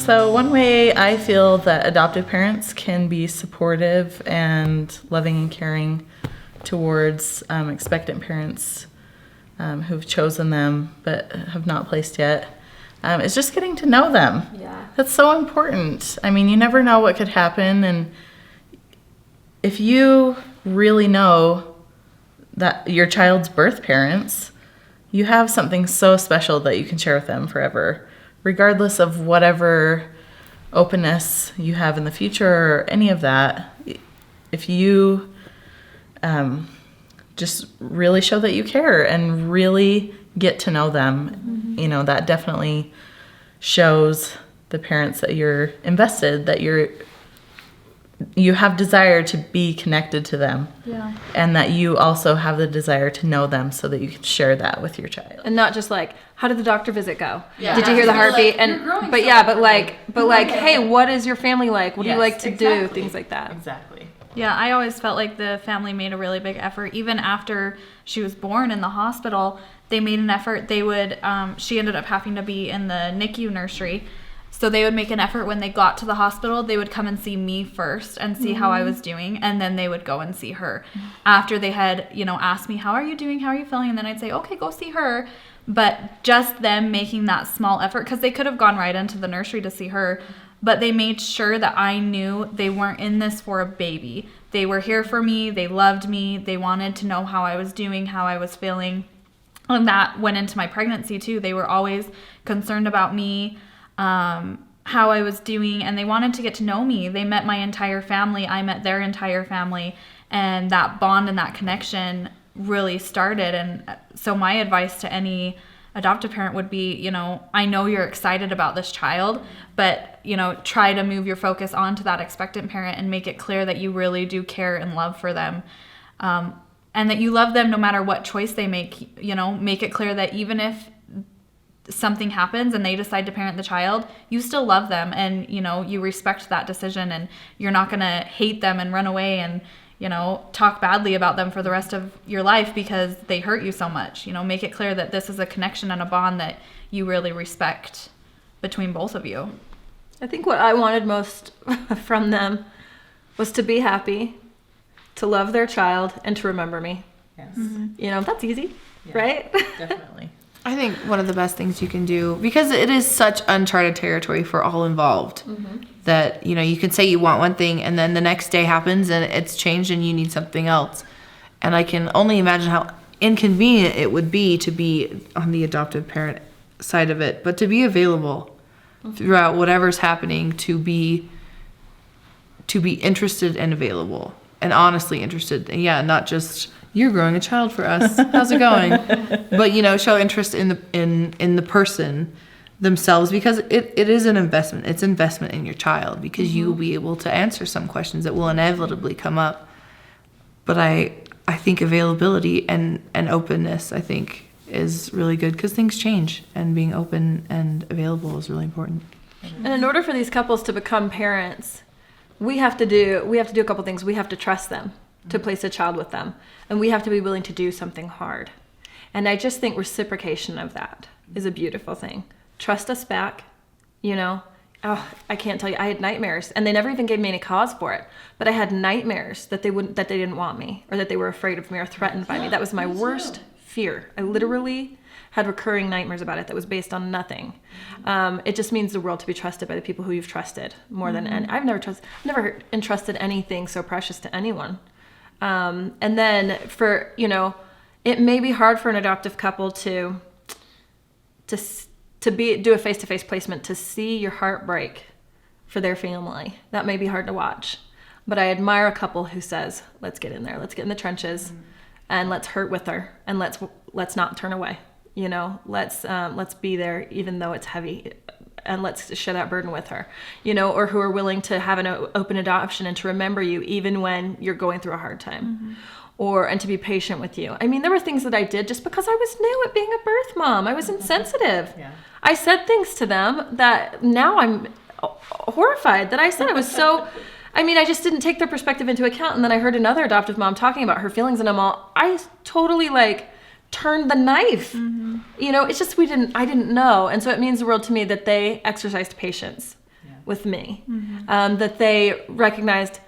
So one way I feel that adoptive parents can be supportive and loving and caring towards expectant parents who've chosen them but have not placed yet is just getting to know them. Yeah. That's so important. I mean, you never know what could happen, and if you really know that your child's birth parents, you have something so special that you can share with them forever, regardless of whatever openness you have in the future or any of that. If you just really show that you care and really get to know them, you know, that definitely shows the parents that you're invested, that you have desire to be connected to them. Yeah. And that you also have the desire to know them so that you can share that with your child. And not just like, how did the doctor visit go? Yeah. Did you hear the heartbeat? Like, but like, hey, what is your family like? What do you like to do? Things like that. Exactly. Yeah, I always felt like the family made a really big effort. Even after she was born in the hospital, they made an effort. They would, she ended up having to be in the NICU nursery. So they would make an effort when they got to the hospital. They would come and see me first and see how I was doing. And then they would go and see her. After they had, asked me, how are you doing? How are you feeling? And then I'd say, okay, go see her. But just them making that small effort, because they could have gone right into the nursery to see her. But they made sure that I knew they weren't in this for a baby. They were here for me. They loved me. They wanted to know how I was doing, how I was feeling. And that went into my pregnancy too. They were always concerned about me, how I was doing, and they wanted to get to know me. They met my entire family. I met their entire family. And that bond and that connection really started. And so my advice to any adoptive parent would be, I know you're excited about this child, but, try to move your focus onto that expectant parent and make it clear that you really do care and love for them. And that you love them no matter what choice they make. Make it clear that even if something happens and they decide to parent the child, you still love them, and you respect that decision, and you're not going to hate them and run away and talk badly about them for the rest of your life because they hurt you so much. Make it clear that this is a connection and a bond that you really respect between both of you. I think what I wanted most from them was to be happy, to love their child, and to remember me. Yes. That's easy, right? Definitely. I think one of the best things you can do, because it is such uncharted territory for all involved, that, you can say you want one thing and then the next day happens and it's changed and you need something else. And I can only imagine how inconvenient it would be to be on the adoptive parent side of it, but to be available throughout whatever's happening, to be interested and available and honestly interested. And yeah, not just, you're growing a child for us, how's it going? But show interest in the person themselves, because it is an investment. It's investment in your child, because you will be able to answer some questions that will inevitably come up. But I think availability and openness, I think, is really good, because things change, and being open and available is really important. And in order for these couples to become parents, we have to do a couple things. We have to trust them to place a child with them, and we have to be willing to do something hard. And I just think reciprocation of that is a beautiful thing. Trust us back. I can't tell you, I had nightmares, and they never even gave me any cause for it, but I had nightmares that they didn't want me, or that they were afraid of me or threatened by me. That was my worst fear. I literally had recurring nightmares about it that was based on nothing. It just means the world to be trusted by the people who you've trusted more than any. I've never entrusted anything so precious to anyone. And then for, it may be hard for an adoptive couple to do a face-to-face placement, to see your heart break for their family. That may be hard to watch, but I admire a couple who says, let's get in there, let's get in the trenches, and let's hurt with her, and let's not turn away. Let's be there even though it's heavy, and let's share that burden with her, or who are willing to have an open adoption and to remember you even when you're going through a hard time, and to be patient with you. I mean, there were things that I did just because I was new at being a birth mom. I was insensitive. Yeah. I said things to them that now I'm horrified that I said. I was so, I just didn't take their perspective into account. And then I heard another adoptive mom talking about her feelings, and I totally turned the knife. It's just I didn't know. And so it means the world to me that they exercised patience with me, that they recognized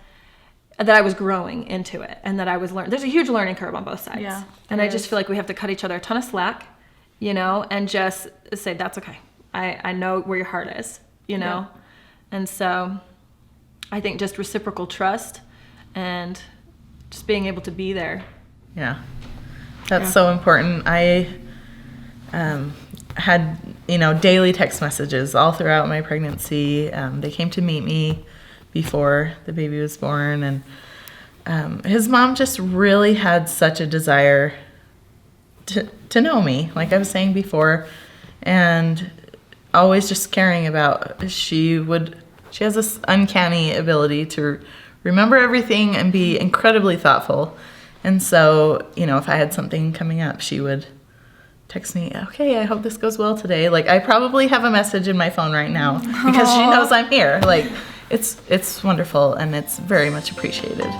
that I was growing into it and that I was learning. There's a huge learning curve on both sides. Yeah, and I just feel like we have to cut each other a ton of slack, and just say, that's okay. I know where your heart is, Yeah. And so I think just reciprocal trust and just being able to be there. Yeah. That's so important. I had, daily text messages all throughout my pregnancy. They came to meet me before the baby was born. And his mom just really had such a desire to know me, like I was saying before. And always just caring about, she has this uncanny ability to remember everything and be incredibly thoughtful. And so, if I had something coming up, she would text me, okay, I hope this goes well today. Like, I probably have a message in my phone right now because she knows I'm here. Like, it's wonderful and it's very much appreciated.